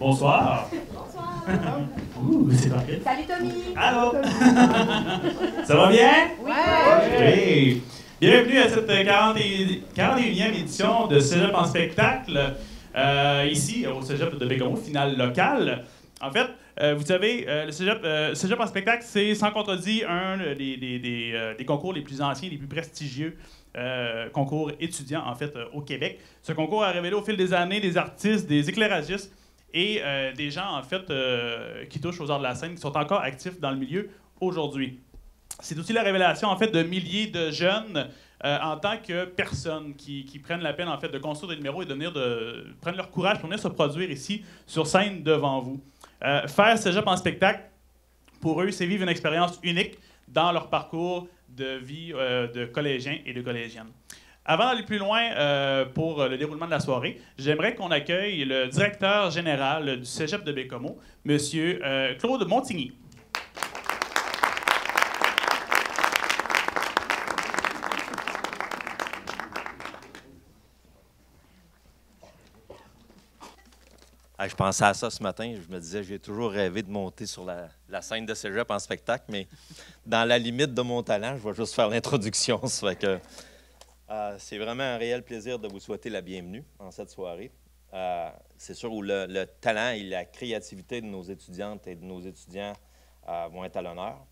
Bonsoir. Bonsoir. C'est parfait. Salut Tommy. Allô. Ça va bien? Oui. Oui. Bienvenue à cette 41e édition de Cégep en spectacle, ici au Cégep de Bécomo, finale locale. En fait, vous savez, le Cégep en spectacle, c'est sans contredit un des concours les plus anciens, les plus prestigieux concours étudiants, en fait, au Québec. Ce concours a révélé au fil des années des artistes, des éclairagistes et des gens, en fait, qui touchent aux arts de la scène, qui sont encore actifs dans le milieu aujourd'hui. C'est aussi la révélation, en fait, de milliers de jeunes en tant que personnes qui prennent la peine, en fait, de construire des numéros et prendre leur courage pour venir se produire ici, sur scène, devant vous. Faire Cégep en spectacle, pour eux, c'est vivre une expérience unique dans leur parcours de vie de collégiens et de collégiennes. Avant d'aller plus loin pour le déroulement de la soirée, j'aimerais qu'on accueille le directeur général du Cégep de Bécomo, M. Claude Montigny. Je pensais à ça ce matin. Je me disais, j'ai toujours rêvé de monter sur la scène de Cégep en spectacle, mais dans la limite de mon talent, je vais juste faire l'introduction. C'est vraiment un réel plaisir de vous souhaiter la bienvenue en cette soirée. C'est sûr où le talent et la créativité de nos étudiantes et de nos étudiants vont être à l'honneur.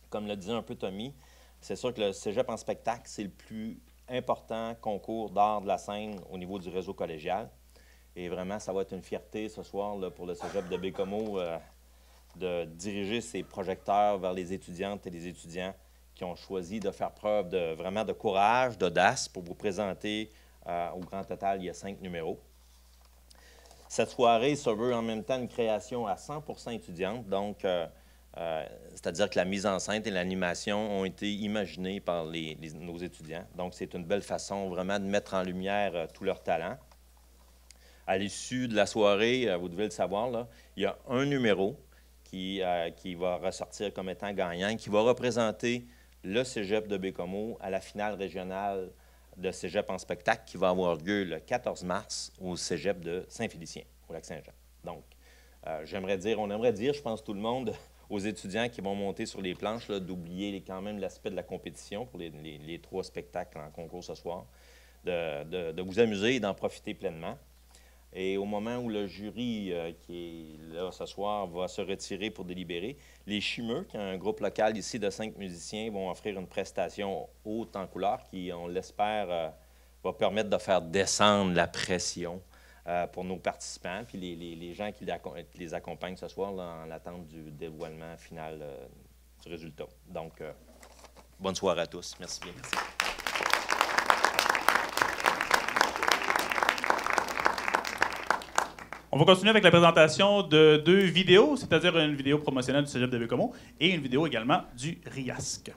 Comme le disait un peu Tommy, c'est sûr que le Cégep en spectacle, c'est le plus important concours d'art de la scène au niveau du réseau collégial. Et vraiment, ça va être une fierté ce soir là, pour le Cégep de Bécomo de diriger ses projecteurs vers les étudiantes et les étudiants qui ont choisi de faire preuve vraiment de courage, d'audace pour vous présenter au grand total, il y a 5 numéros. Cette soirée se veut en même temps une création à 100% étudiante, donc c'est-à-dire que la mise en scène et l'animation ont été imaginées par nos étudiants. Donc, c'est une belle façon vraiment de mettre en lumière tout leur talent. À l'issue de la soirée, vous devez le savoir, là, il y a un numéro qui va ressortir comme étant gagnant, qui va représenter le Cégep de Bécomo à la finale régionale de Cégep en spectacle qui va avoir lieu le 14 mars au Cégep de Saint-Félicien, au Lac-Saint-Jean. Donc, on aimerait dire, je pense tout le monde, aux étudiants qui vont monter sur les planches, d'oublier quand même l'aspect de la compétition pour les 3 spectacles en concours ce soir, de vous amuser et d'en profiter pleinement. Et au moment où le jury qui est là ce soir va se retirer pour délibérer, les Chimeux, qui est un groupe local ici de 5 musiciens, vont offrir une prestation haute en couleur qui, on l'espère, va permettre de faire descendre la pression pour nos participants puis les gens qui les accompagnent ce soir là, en l'attente du dévoilement final du résultat. Donc, bonne soirée à tous. Merci bien. Merci. On va continuer avec la présentation de 2 vidéos, c'est-à-dire une vidéo promotionnelle du Cégep de Bécomo et une vidéo également du RIASC.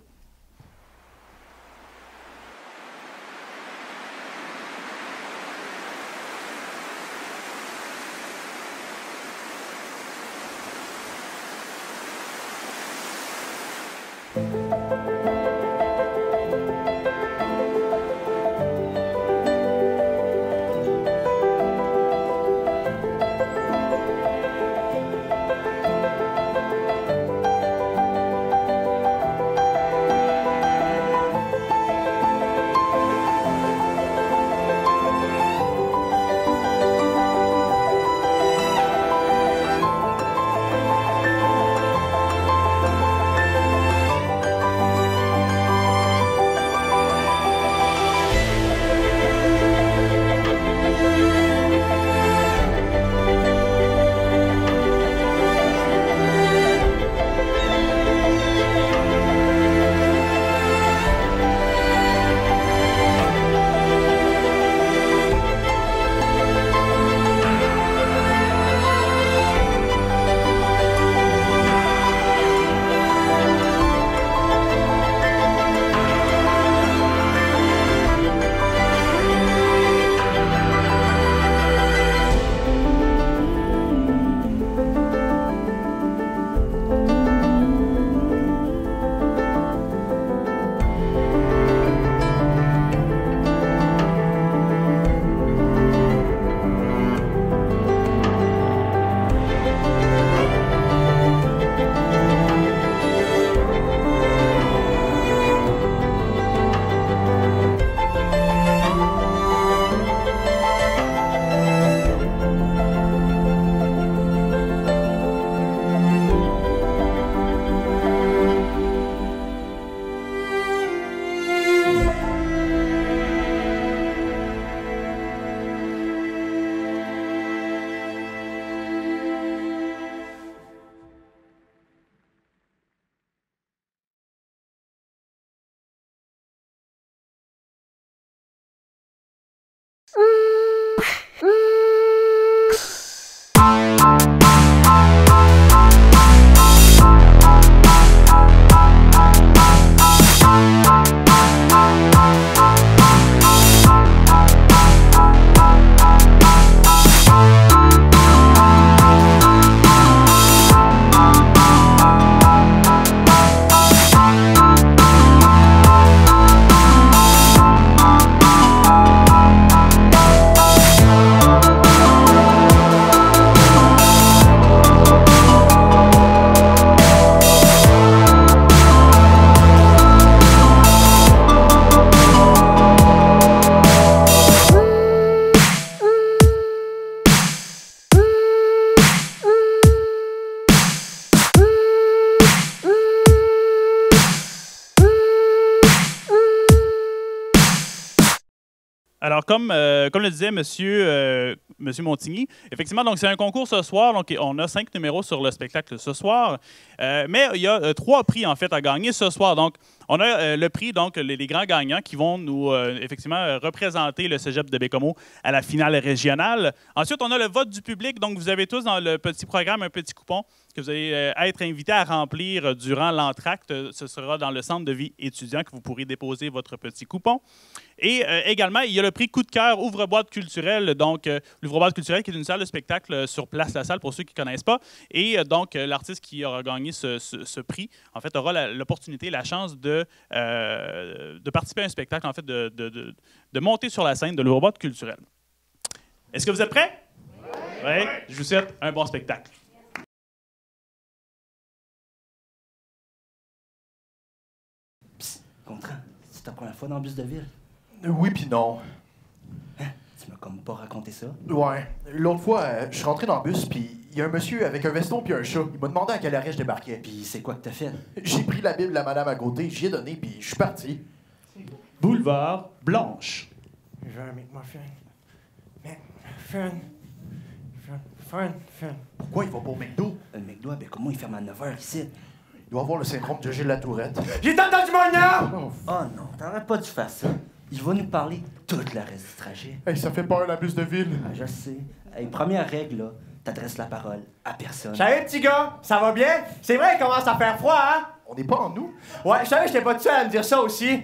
comme le disait Monsieur Montigny, effectivement, donc c'est un concours ce soir. Donc, on a 5 numéros sur le spectacle ce soir. Mais il y a 3 prix, en fait, à gagner ce soir. Donc, on a le prix, donc les grands gagnants qui vont nous, effectivement, représenter le Cégep de Baie-Comeau à la finale régionale. Ensuite, on a le vote du public. Donc, vous avez tous dans le petit programme un petit coupon que vous allez être invité à remplir durant l'entracte. Ce sera dans le centre de vie étudiant que vous pourrez déposer votre petit coupon. Et également, il y a le prix Coup de cœur ouvre-boîte culturelle. Donc, l'ouvre-boîte culturelle qui est une salle de spectacle sur Place La Salle, pour ceux qui ne connaissent pas. Et donc, l'artiste qui aura gagné ce prix, en fait, aura l'opportunité, la chance de participer à un spectacle, en fait, de monter sur la scène de l'ouvre-boîte culturelle. Est-ce que vous êtes prêts? Oui. Je vous souhaite un bon spectacle. Psst, Gontran, c'est ta première fois dans le bus de ville? Oui puis non. Hein? Tu m'as comme pas raconté ça? Ouais. L'autre fois, je suis rentré dans le bus, puis il y a un monsieur avec un veston puis un chat. Il m'a demandé à quelle heure je débarquais. Puis c'est quoi que t'as fait? J'ai pris la Bible à madame à côté, j'y ai donné, puis je suis parti. Boulevard Blanche. Je vais make my friend. Fun. Pourquoi il va pas au McDo? Le McDo, ben comment il ferme à 9h ici? Il doit avoir le syndrome de Gilles Latourette. J'ai entendu mon nom! Oh, Oh non, t'aurais pas dû faire ça. Il va nous parler tout le reste du trajet. hey, ça fait peur la bus de ville. Ah, je sais. Hey, première règle, là, t'adresses la parole à personne. Salut, petit gars! Ça va bien? C'est vrai, il commence à faire froid, hein? On n'est pas en nous. Ouais, je savais que j'étais pas tout seul à me dire ça aussi.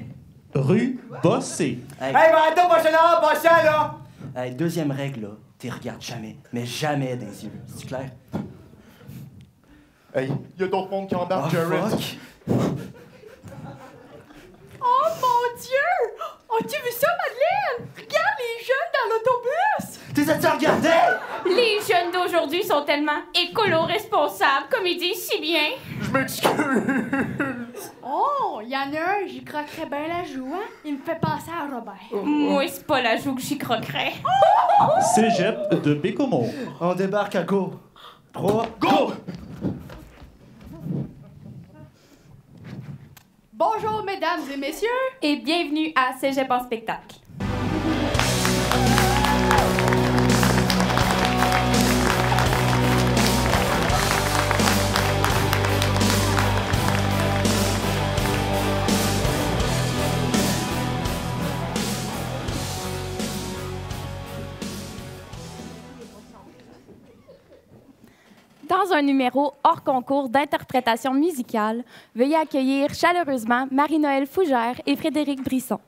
Rue Bossé. Hey, Hey, Brando, pas là, pas ça, là! hey, deuxième règle, là, t'y regardes jamais, mais jamais dans les yeux. C'est clair? Hey, il y a d'autres mondes qui embarquent, Jared. fuck! Oh mon Dieu! As-tu vu ça, Madeleine? Regarde les jeunes dans l'autobus! T'es as-tu regardé? Les jeunes d'aujourd'hui sont tellement écolo-responsables, comme ils disent si bien. Je m'excuse. Oh, il y en a un, j'y croquerais bien la joue, hein? Il me fait penser à Robert. Moi, c'est pas la joue que j'y croquerais. Cégep de Baie-Comeau. On débarque à go. 3, Go! Bonjour, mesdames et messieurs. Et bienvenue à Cégep en spectacle. Dans un numéro hors concours d'interprétation musicale, veuillez accueillir chaleureusement Marie-Noëlle Fougère et Frédéric Brisson.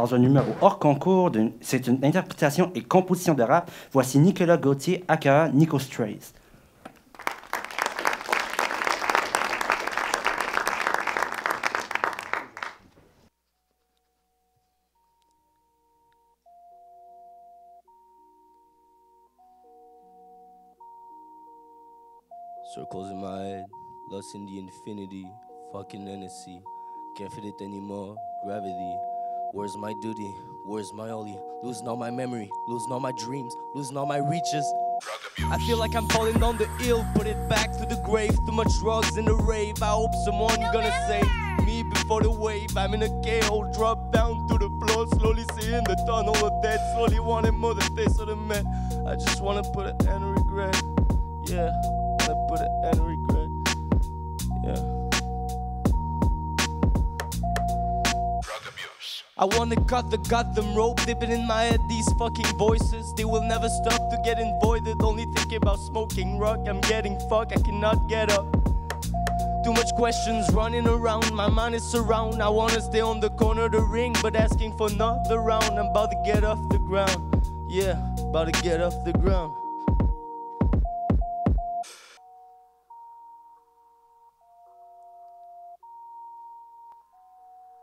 dans un numéro hors concours. C'est une interprétation et composition de rap. Voici Nicolas Gauthier, aka Nico Strays. Circles in my head, lost in the infinity, fucking Hennessy. Can't fit it anymore, gravity. Where's my duty? Where's my only? Losing all my memory, losing all my dreams, losing all my reaches. I feel like I'm falling down the hill, put it back to the grave. Too much drugs in the rave. I hope someone gonna save me before the wave. I'm in a KO, drop down to the floor, slowly seeing the tunnel of death. Slowly wanting more the taste of the man. I just wanna put an end to regret. Yeah, wanna put an end to regret. Yeah. I wanna cut the goddamn rope, dipping in my head these fucking voices. They will never stop to get voided. Only thinking about smoking rock, I'm getting fucked, I cannot get up. Too much questions running around, my mind is surround. I wanna stay on the corner of the ring, but asking for another round. I'm about to get off the ground, yeah, about to get off the ground.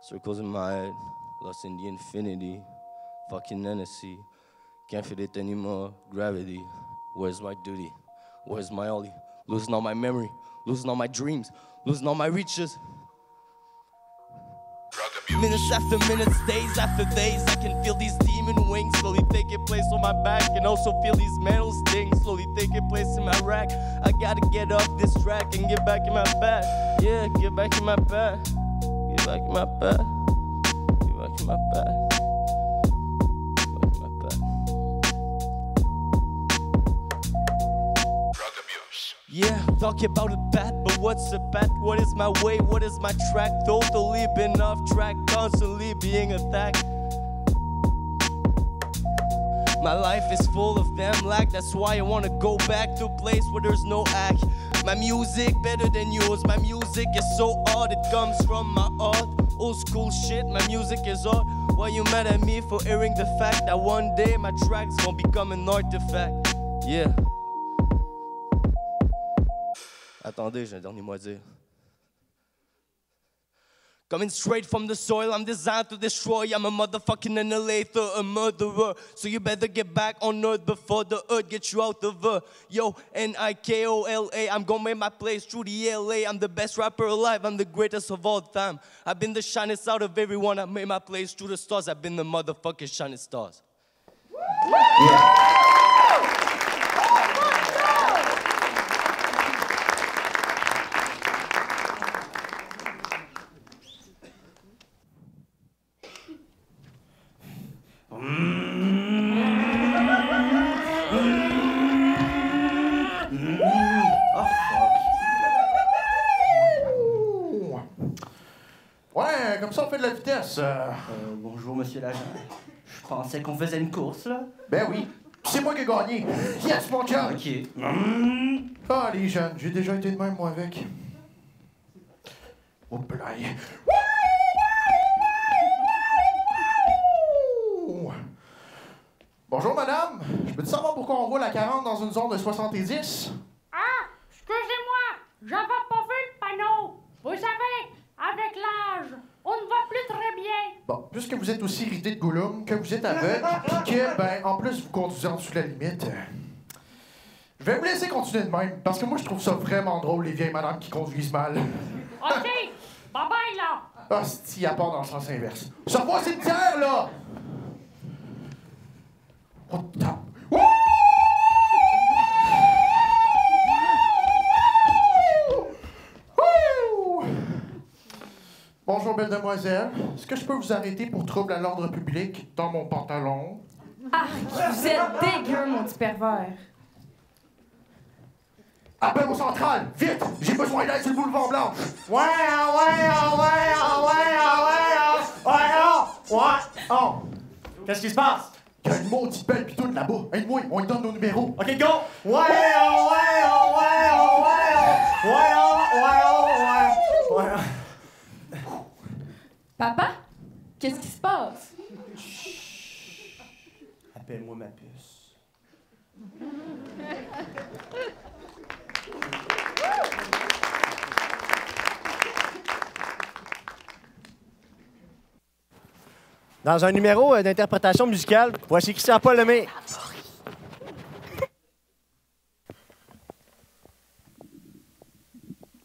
Circles in my head, lost in the infinity, fucking Hennessy. Can't fit it anymore, gravity. Where's my duty? Where's my ollie? Losing all my memory, losing all my dreams, losing all my reaches. Minutes after minutes, days after days, I can feel these demon wings slowly taking place on my back, and also feel these metal stings slowly taking place in my rack. I gotta get off this track and get back in my bed. Yeah, get back in my bed. Get back in my bed. Get back in my bed. Get back in my bed. Drug abuse. Yeah, talk about a path, but what's a path? What is my way? What is my track? Totally been off track, constantly being attacked. My life is full of damn lack, that's why I wanna go back to a place where there's no act. My music better than yours, my music is so odd, it comes from my heart. Old school shit, my music is art. Why you mad at me for hearing the fact that one day my tracks gon' become an artifact? Yeah. Attendez, j'ai un dernier mot à dire. Coming straight from the soil, I'm designed to destroy. I'm a motherfucking annihilator, a murderer. So you better get back on earth before the earth gets you out of her. Yo, Nikola, I'm gonna make my place through the LA. I'm the best rapper alive, I'm the greatest of all time. I've been the shinest out of everyone. I made my place through the stars. I've been the motherfucking shining stars. Yeah. Ouais, comme ça on fait de la vitesse. Bonjour, monsieur l'agent. Je pensais qu'on faisait une course, là. Ben oui, c'est moi qui ai gagné. Yes, mon chum! OK. Ah, les jeunes, j'ai déjà été de même, moi, avec. Oh, blague. Bonjour, madame. Je peux-tu savoir pourquoi on roule à 40 dans une zone de 70? Ah, excusez-moi, j'avais pas vu le panneau. Vous savez, avec l'âge, on ne va plus très bien. Bon, puisque vous êtes aussi ridé de Gollum, que vous êtes aveugle, puis que, ben, en plus, vous conduisez en dessous de la limite, je vais vous laisser continuer de même, parce que moi, je trouve ça vraiment drôle, les vieilles madames qui conduisent mal. OK, bye-bye, là. Ah, si, à part dans le sens inverse. Ça va, c'est une terre, là! Oh, tap. Wouh! Wouh! Bonjour, belle demoiselle. Est-ce que je peux vous arrêter pour trouble à l'ordre public dans mon pantalon? Ah, vous êtes dégueu, mon petit pervers. Appel au central! Vite! J'ai besoin d'aide sur le boulevard Blanche! Qu'est-ce qui se passe? Il y a une maudite belle pitoune là-bas. Aide-moi, on lui donne nos numéros. OK, go! Papa, qu'est-ce qui se passe? appelle-moi ma puce. Dans un numéro d'interprétation musicale, voici Christian Paul Lemay.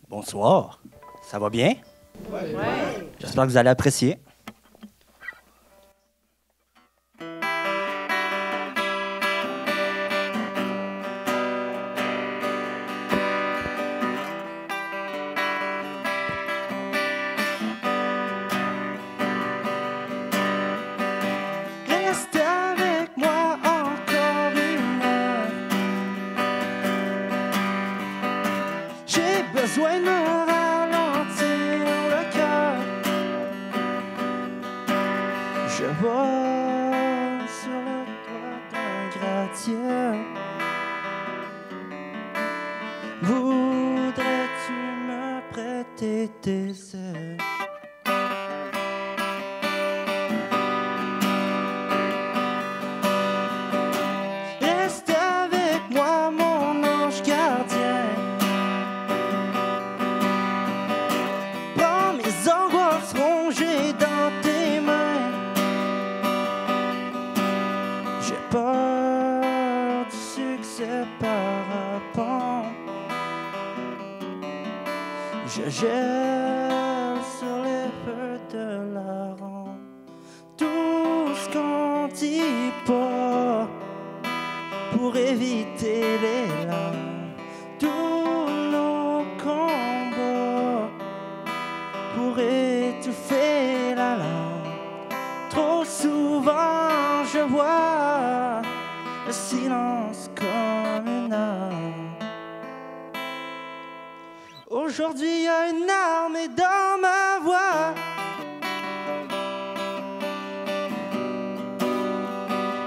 Bonsoir. Ça va bien? Oui. J'espère que vous allez apprécier. Reste avec moi encore une heure. J'ai besoin de me ralentir le cœur. Je vois sur le toit d'un gratte-ciel. Voudrais-tu me prêter tes ailes? Reste avec moi, mon ange gardien. Prends mes angoisses rongées dans tes mains. J'ai peur du succès parapent. Je gèle sur les feux de la ronde. Tout ce qu'on dit pas pour éviter les larmes. Tous nos combats pour étouffer la larme. Trop souvent je vois le silence comme une arme. Aujourd'hui il y a une armée dans ma voix.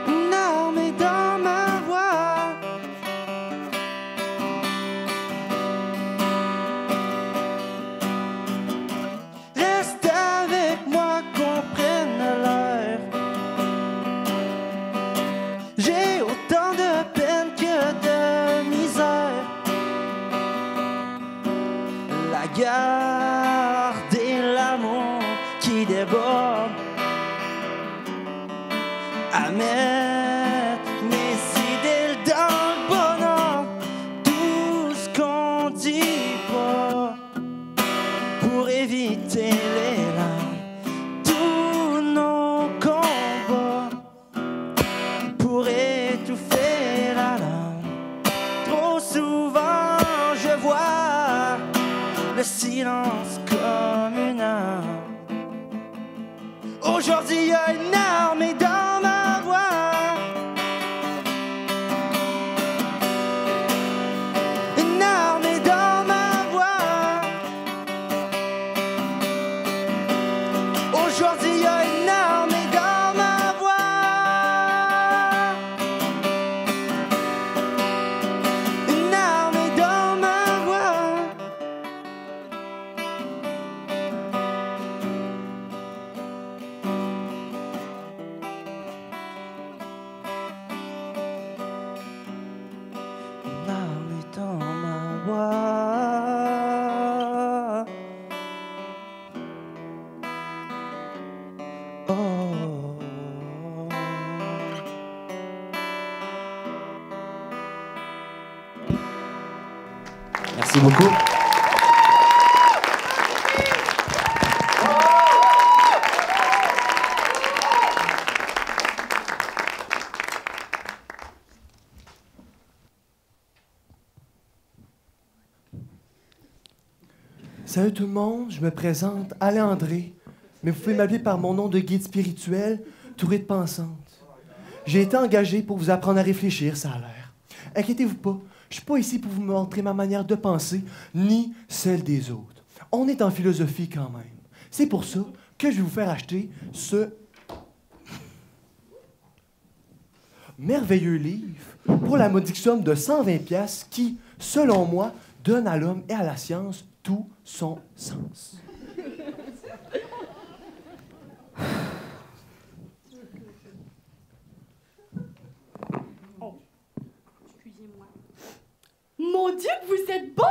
Une armée dans ma voix. Reste avec moi qu'on prenne l'heure. J'ai autant de peine que de misère. La garde et l'amour qui déborde à mettre mes idées dans le bon ordre. Tout ce qu'on dit pas pour éviter les larmes. Tous nos combats pour étouffer la larme. Trop souvent je vois le silence comme une arme. Aujourd'hui il y a une armée dans ma voix. Une armée dans ma voix. Aujourd'hui il y a une armée dans ma voix. Une armée dans ma voix. Une armée dans ma voix. Oh. Merci beaucoup. Salut tout le monde, je me présente Alain André, mais vous pouvez m'appeler par mon nom de guide spirituel, Touré de Pensante. J'ai été engagé pour vous apprendre à réfléchir, ça a l'air. Inquiétez-vous pas, je suis pas ici pour vous montrer ma manière de penser, ni celle des autres. On est en philosophie quand même. C'est pour ça que je vais vous faire acheter ce merveilleux livre pour la modique somme de 120 pièces qui, selon moi, donne à l'homme et à la science tout son sens. Mon Dieu, vous êtes beau!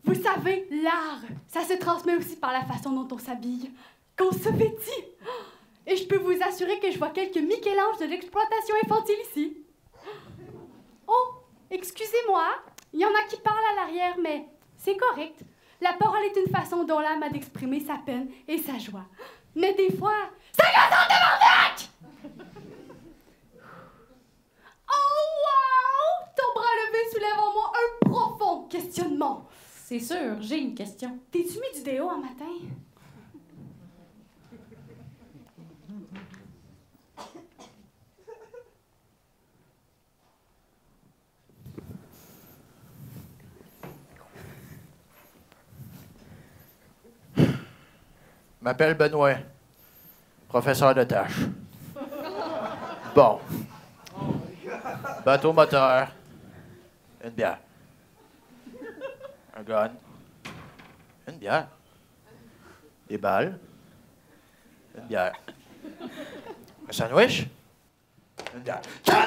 Vous savez, l'art, ça se transmet aussi par la façon dont on s'habille, qu'on se vêtit. Et je peux vous assurer que je vois quelques Michel-Ange de l'exploitation infantile ici. Oh, excusez-moi, il y en a qui parlent à l'arrière, mais c'est correct. La parole est une façon dont l'âme a d'exprimer sa peine et sa joie. Mais des fois, ça gosse en tabarnak! Oh, wow! Ton bras levé soulève en moi un profond questionnement. C'est sûr, j'ai une question. T'es-tu mis du déo un matin? Je m'appelle Benoît, professeur de tâches. Bon. Bateau moteur. Une bière. Un gun. Une bière. Des balles. Une bière. Un sandwich. Une bière. Canon!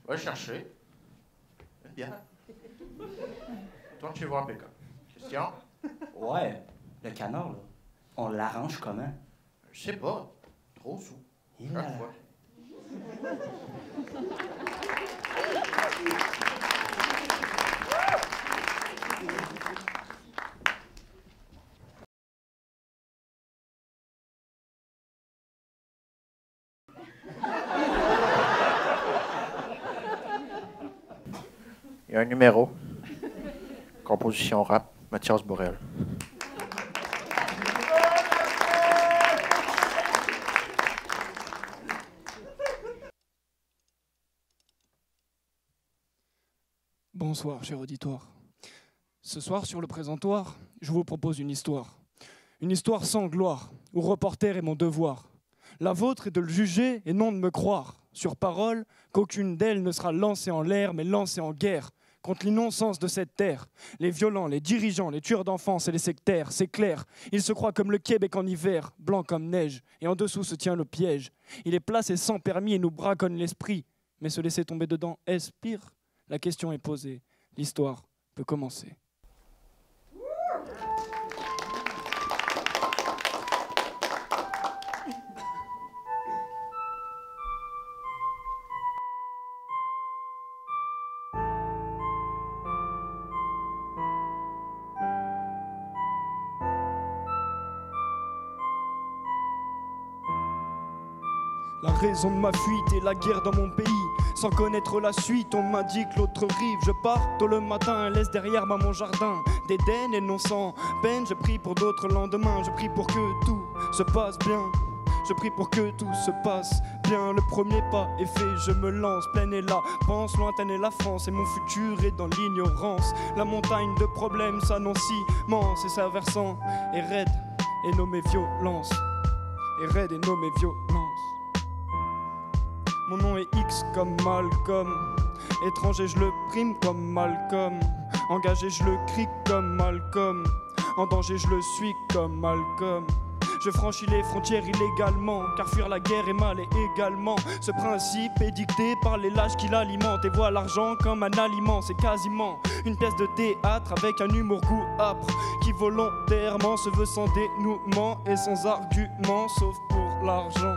Va chercher. Une bière. Tourne chez voir Pékin. Question? Ouais, le canard, là, on l'arrange comment? Je sais pas. Trop sous. Chaque fois. Il y a un numéro. Composition rap, Mathias Borel. Bonsoir, cher auditoire. Ce soir, sur le présentoir, je vous propose une histoire. Une histoire sans gloire, où reporter est mon devoir. La vôtre est de le juger et non de me croire. Sur parole, qu'aucune d'elles ne sera lancée en l'air, mais lancée en guerre. Contre l'innocence de cette terre. Les violents, les dirigeants, les tueurs d'enfance et les sectaires, c'est clair. Ils se croient comme le Québec en hiver, blanc comme neige. Et en dessous se tient le piège. Il est placé sans permis et nous braconne l'esprit. Mais se laisser tomber dedans, est-ce pire? La question est posée. L'histoire peut commencer. La raison de ma fuite est la guerre dans mon pays. Sans connaître la suite, on m'indique l'autre rive. Je pars tôt le matin, laisse derrière moi mon jardin d'Éden et non sans peine. Je prie pour d'autres lendemains, je prie pour que tout se passe bien. Je prie pour que tout se passe bien. Le premier pas est fait, je me lance. Pleine est la pense, lointaine est la France. Et mon futur est dans l'ignorance. La montagne de problèmes s'annonce immense. Et sa versant est raide et nommé violence. Et raide et nommé violence. Mon nom est X comme Malcolm. Étranger, je le prime comme Malcolm. Engagé, je le crie comme Malcolm. En danger, je le suis comme Malcolm. Je franchis les frontières illégalement, car fuir la guerre est mal et également. Ce principe est dicté par les lâches qui l'alimentent et voient l'argent comme un aliment. C'est quasiment une pièce de théâtre avec un humour goût âpre qui volontairement se veut sans dénouement et sans argument, sauf pour l'argent.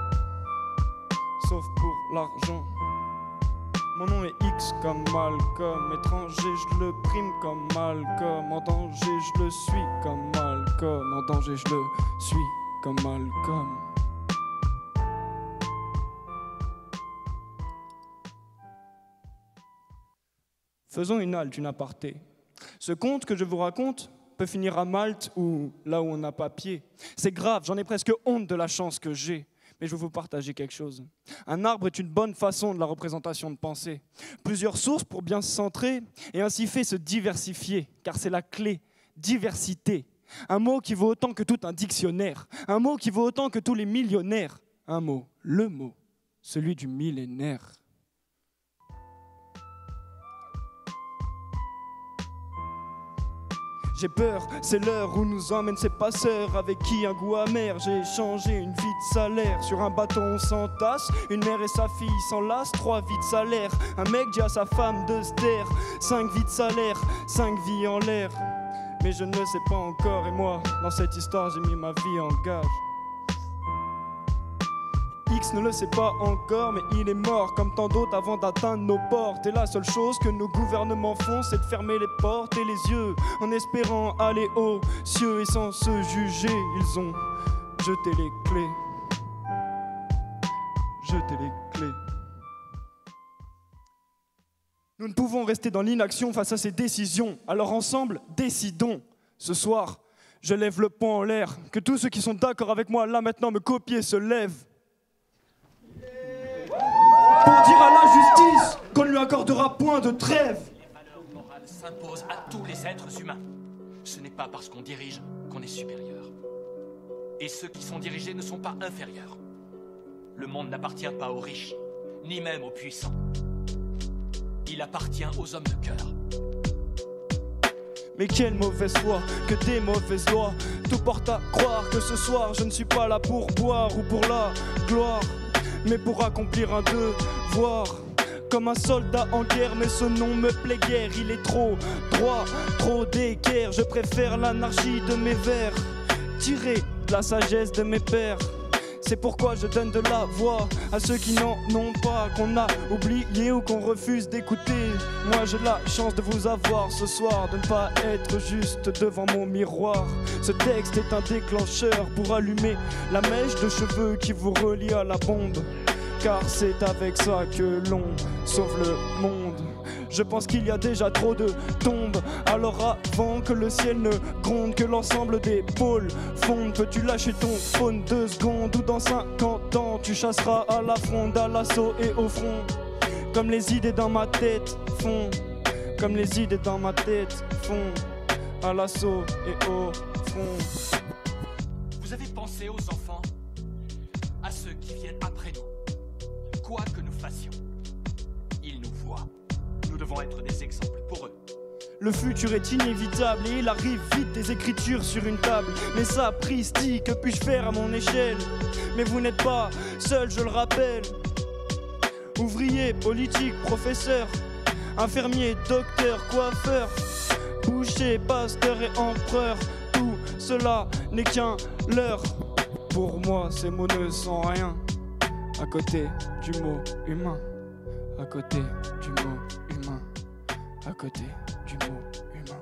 Sauf pour l'argent. Mon nom est X comme Malcolm. Étranger, je le prime comme Malcolm. En danger, je le suis comme Malcolm. En danger, je le suis comme Malcolm. Faisons une halte, une aparté. Ce conte que je vous raconte peut finir à Malte ou là où on n'a pas pied. C'est grave, j'en ai presque honte de la chance que j'ai. Mais je veux vous partager quelque chose. Un arbre est une bonne façon de la représentation de pensée. Plusieurs sources pour bien se centrer et ainsi fait se diversifier, car c'est la clé, diversité. Un mot qui vaut autant que tout un dictionnaire, un mot qui vaut autant que tous les millionnaires. Un mot, le mot, celui du millénaire. J'ai peur, c'est l'heure où nous emmènent ces passeurs avec qui un goût amer. J'ai échangé une vie de salaire. Sur un bateau on s'entasse, une mère et sa fille s'enlacent, 3 vies de salaire. Un mec dit à sa femme de se taire, 5 vies de salaire, 5 vies en l'air. Mais je ne le sais pas encore et moi, dans cette histoire j'ai mis ma vie en gage. X ne le sait pas encore, mais il est mort comme tant d'autres avant d'atteindre nos portes. Et la seule chose que nos gouvernements font, c'est de fermer les portes et les yeux, en espérant aller aux cieux. Et sans se juger, ils ont jeté les clés. Jeté les clés. Nous ne pouvons rester dans l'inaction face à ces décisions. Alors ensemble, décidons. Ce soir, je lève le poing en l'air. Que tous ceux qui sont d'accord avec moi, là maintenant, me copient, se lèvent. Pour dire à la justice qu'on ne lui accordera point de trêve. Les valeurs morales s'imposent à tous les êtres humains. Ce n'est pas parce qu'on dirige qu'on est supérieur. Et ceux qui sont dirigés ne sont pas inférieurs. Le monde n'appartient pas aux riches, ni même aux puissants. Il appartient aux hommes de cœur. Mais quelle mauvaise foi, que des mauvaises lois. Tout porte à croire que ce soir je ne suis pas là pour boire ou pour la gloire, mais pour accomplir un devoir. Comme un soldat en guerre, mais ce nom me plaît guère. Il est trop droit, trop d'équerre. Je préfère l'anarchie de mes vers, tiré de la sagesse de mes pères. C'est pourquoi je donne de la voix à ceux qui n'en ont pas, qu'on a oublié ou qu'on refuse d'écouter. Moi j'ai la chance de vous avoir ce soir, de ne pas être juste devant mon miroir. Ce texte est un déclencheur pour allumer la mèche de cheveux qui vous relie à la bombe. Car c'est avec ça que l'on sauve le monde. Je pense qu'il y a déjà trop de tombes. Alors avant que le ciel ne gronde, que l'ensemble des pôles fondent, peux-tu lâcher ton phone 2 secondes? Ou dans 50 ans tu chasseras à la fronde, à l'assaut et au front. Comme les idées dans ma tête font, comme les idées dans ma tête font, à l'assaut et au front. Vous avez pensé aux enfants, à ceux qui viennent après nous. Quoi que nous fassions, ils nous voient. Nous devons être des exemples pour eux. Le futur est inévitable et il arrive vite, des écritures sur une table. Mais sapristi, que puis-je faire à mon échelle? Mais vous n'êtes pas seul, je le rappelle. Ouvrier, politique, professeur, infirmier, docteur, coiffeur, boucher, pasteur et empereur, tout cela n'est qu'un leurre. Pour moi, ces mots ne sont rien à côté du mot humain, à côté du mot humain, à côté du mot humain.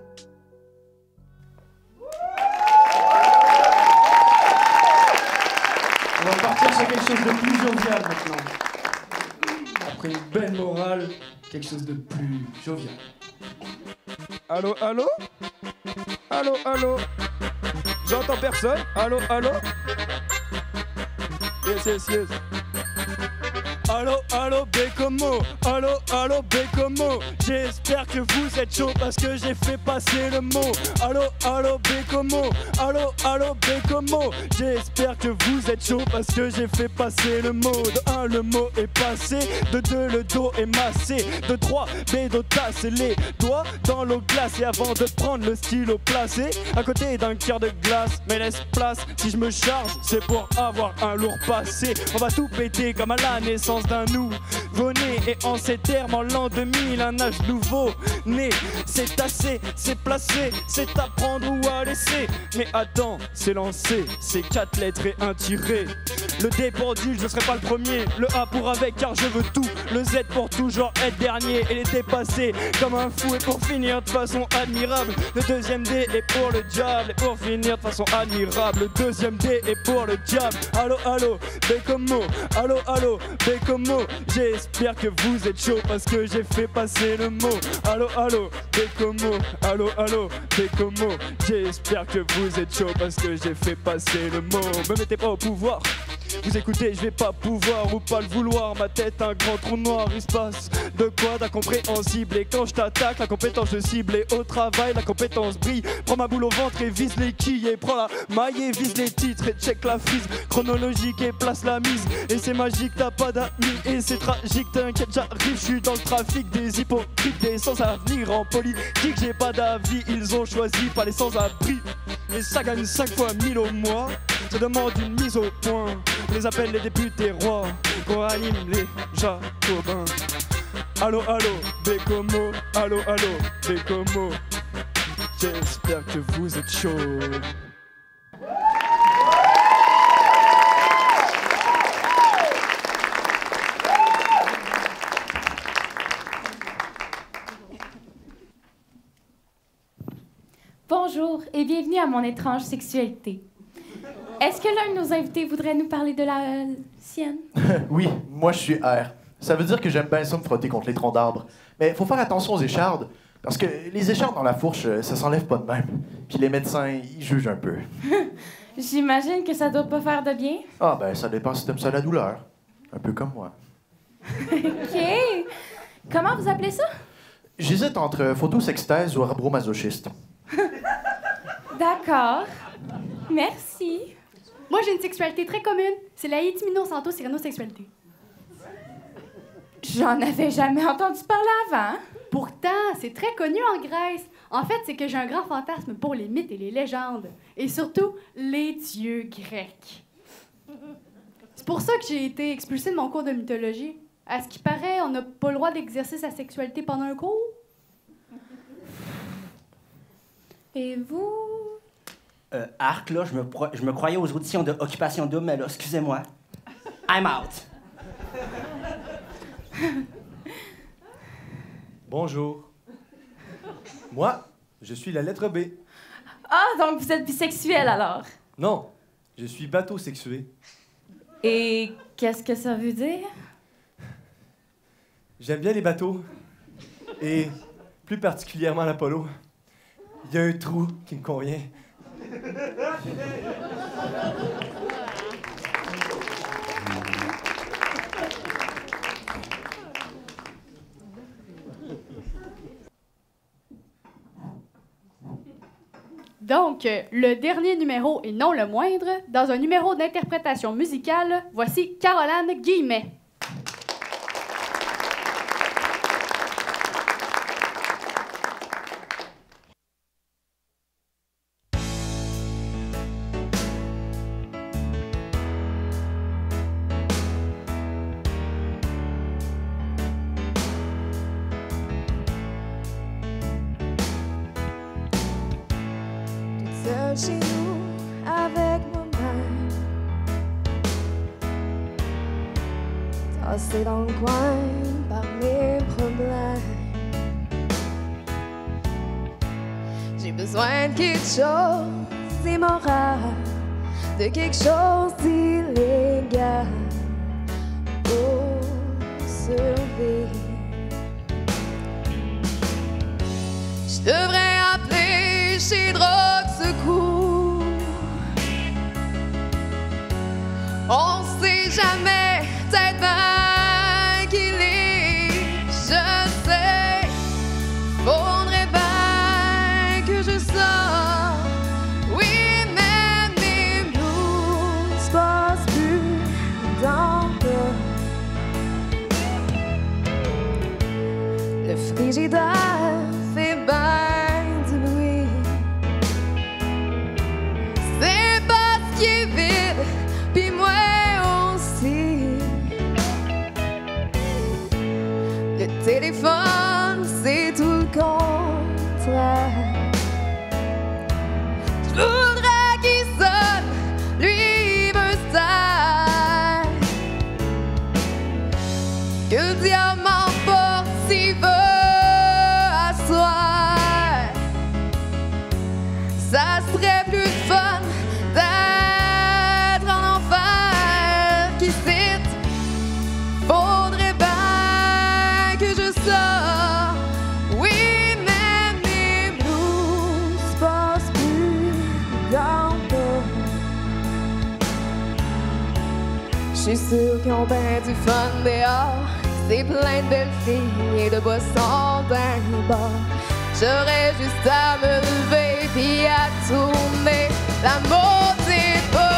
On va partir sur quelque chose de plus jovial maintenant. Après une belle morale, quelque chose de plus jovial. Allô, allô? Allô, allô? J'entends personne? Allô, allô? Yes, yes, yes. Allô, allô, Bécomo, allô, allô, Bécomo. J'espère que vous êtes chaud parce que j'ai fait passer le mot. Allô, allô, Bécomo, allô, allô, Bécomo. J'espère que vous êtes chaud parce que j'ai fait passer le mot. De 1, le mot est passé. De 2, le dos est massé. De 3, bédo tasse les doigts dans l'eau glacée avant de prendre le stylo placé à côté d'un cœur de glace. Mais laisse place, si je me charge, c'est pour avoir un lourd passé. On va tout péter comme à la naissance d'un nouveau-né. Et en ces termes, en l'an 2000, un âge nouveau né. C'est assez, c'est placé, c'est à prendre ou à laisser. Mais attends, c'est lancé, c'est 4 lettres et un tiré. Le D pour nul, je serai pas le premier. Le A pour avec, car je veux tout. Le Z pour toujours être dernier et les dépasser comme un fou. Et pour finir de façon admirable, le deuxième D est pour le diable. Et pour finir de façon admirable, le deuxième D est pour le diable. Allô, allô, Bécomo, allô, allô, Bécomo. J'espère que vous êtes chaud parce que j'ai fait passer le mot. Allô, allô, Bécomo, allô, allô, Bécomo. J'espère que vous êtes chaud parce que j'ai fait passer le mot. Me mettez pas au pouvoir, Vous écoutez, je vais pas pouvoir ou pas le vouloir. Ma tête, un grand trou noir, il se passe de quoi d'incompréhensible. Et quand je t'attaque, la compétence je cible. Et au travail, la compétence brille. Prends ma boule au ventre et vise les quilles. Et prends la maille et vise les titres. Et check la frise chronologique et place la mise. Et c'est magique, t'as pas d'amis. Et c'est tragique, t'inquiète, j'arrive. Je suis dans le trafic des hypocrites, des sans-avenir en politique. J'ai pas d'avis, ils ont choisi pas les sans-abri. Et ça gagne 5 fois 1000 au mois. Ça demande une mise au point. On les appelle les députés rois. Qu'on anime les jacobins. Allô, allô, Bécomo. Allô, allô, Bécomo. J'espère que vous êtes chaud. Bonjour et bienvenue à mon étrange sexualité. Est-ce que l'un de nos invités voudrait nous parler de la sienne? Oui, moi je suis R. Ça veut dire que j'aime bien ça me frotter contre les troncs d'arbres. Mais faut faire attention aux échardes, parce que les échardes dans la fourche, ça s'enlève pas de même. Puis les médecins, ils jugent un peu. J'imagine que ça doit pas faire de bien. Ah ben, ça dépend si t'aimes ça la douleur. Un peu comme moi. OK. Comment vous appelez ça? J'hésite entre photosexthèse ou arbromasochiste. D'accord. Merci. Moi, j'ai une sexualité très commune. C'est la étymino-santo-cyrénosexualité. J'en avais jamais entendu parler avant. Pourtant, c'est très connu en Grèce. En fait, c'est que j'ai un grand fantasme pour les mythes et les légendes. Et surtout, les dieux grecs. C'est pour ça que j'ai été expulsée de mon cours de mythologie. À ce qui paraît, on n'a pas le droit d'exercer sa sexualité pendant un cours. Et vous? Arc, là, je me croyais aux auditions de Occupation Double, mais là, excusez-moi. I'm out. Bonjour. Moi, je suis la lettre B. Ah, donc vous êtes bisexuel alors? Non, je suis bateau sexué. Et qu'est-ce que ça veut dire? J'aime bien les bateaux. Et plus particulièrement l'Apollo. Il y a un trou qui me convient. Donc, le dernier numéro, et non le moindre, dans un numéro d'interprétation musicale, voici Caroline Guillemet. Chez nous, avec moi-même, tassé dans le coin par mes problèmes. J'ai besoin de quelque chose d'immoral, de quelque chose d'illégal pour survivre. Je devrais appeler chez Drogue Secours. On sait jamais, peut-être bien qu'il est. Je sais, faudrait bien que je sorte. Oui, mais mes blues passent plus dans le frigidaire fait bien du bruit. C'est parce qu'il est vide, puis moi aussi. Le téléphone, c'est tout le contraire. Je voudrais qu'il sonne, lui il veut ça. Que le diable m'emporte s'il veut. suis sûre qu'ils ont bien du fun dehors. C'est plein de belles filles et de boissons d'un bord. J'aurais juste à me lever puis à tourner la maudite poignée.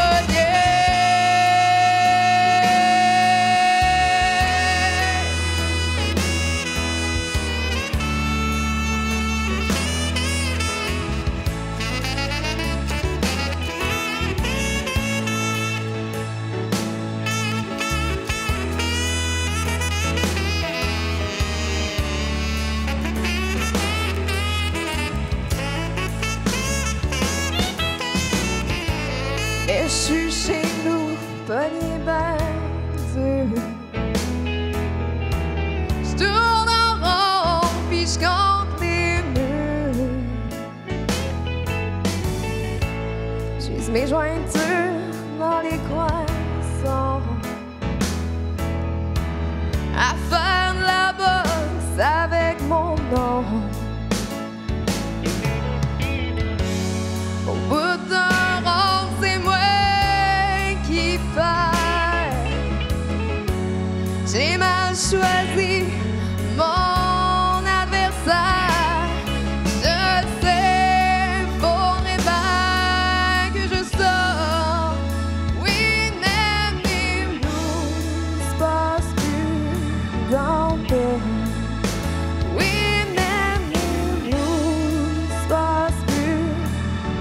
Et je suis chez nous, pogné ben dur. Je tourne en rond, puis je compte les murs. J'use mes jointures dans les coins sombres, à faire de la boxe avec mon nom. Au bout d'un rond, c'est moi qui perds. J'ai mal choisi mon adversaire. Je sais, faudrait bien que je sorte. Oui, même les blues passent plus dans le temps. Oui, même les blues passent plus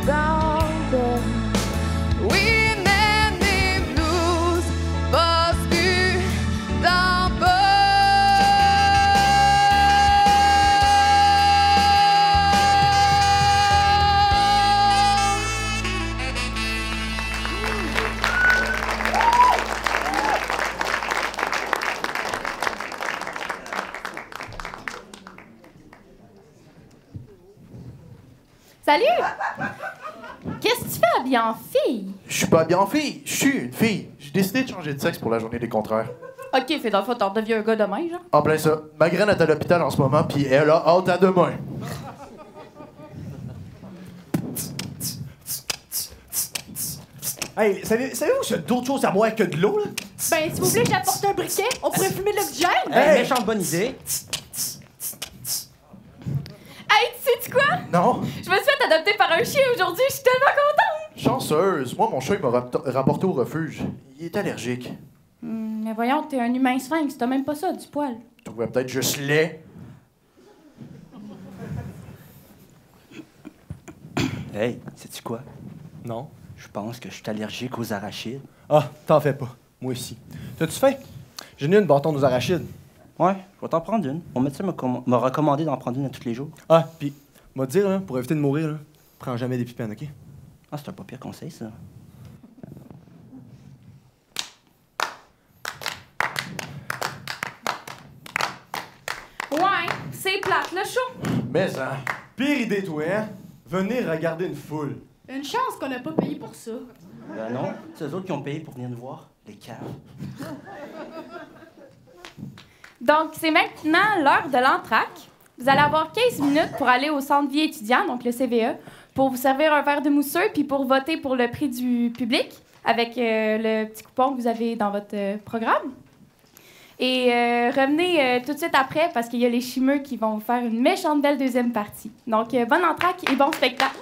dans le temps. Oui, même les blues passent plus dans le temps. Salut! Qu'est-ce que tu fais habillée en fille? Je suis pas habillé en fille, je suis une fille. J'ai décidé de changer de sexe pour la journée des contraires. Ok, fait dans le fond, t'en deviens un gars demain, genre? En plein ça. Ma graine est à l'hôpital en ce moment, puis elle a hâte à demain. Hey, savez-vous que j'ai d'autres choses à boire que de l'eau, là? Ben, si vous voulez que j'apporte un briquet, on pourrait fumer de l'oxygène. Hey, méchante bonne idée. Hey, tu sais-tu quoi? Non? Je me suis fait adopter par un chien aujourd'hui, je suis tellement contente! Chanceuse. Moi, mon chat, il m'a rapporté au refuge. Il est allergique. Mais voyons, t'es un humain sphinx, t'as même pas ça, du poil. Je trouvais peut-être juste laid. Hey, sais-tu quoi? Non. Je pense que je suis allergique aux arachides. Ah, t'en fais pas. Moi aussi. T'as-tu faim? J'ai une bâton aux arachides. Ouais, je vais t'en prendre une. Mon médecin m'a recommandé d'en prendre une à tous les jours. Ah, pis, m'a dire, là, pour éviter de mourir, là, prends jamais des pipeines, OK? Ah, c'est un pas pire conseil, ça. Ouais, c'est plate, le show. Mais ça. Pire idée, toi, hein? Venir regarder une foule. Une chance qu'on n'a pas payé pour ça. Ben non, c'est eux autres qui ont payé pour venir nous voir. Les caves. Donc, c'est maintenant l'heure de l'entracte. Vous allez avoir 15 minutes pour aller au centre vie étudiant, donc le CVE, pour vous servir un verre de mousseux, puis pour voter pour le prix du public avec le petit coupon que vous avez dans votre programme. Et revenez tout de suite après parce qu'il y a les chimeux qui vont vous faire une méchante belle deuxième partie. Donc, bonne entracte et bon spectacle!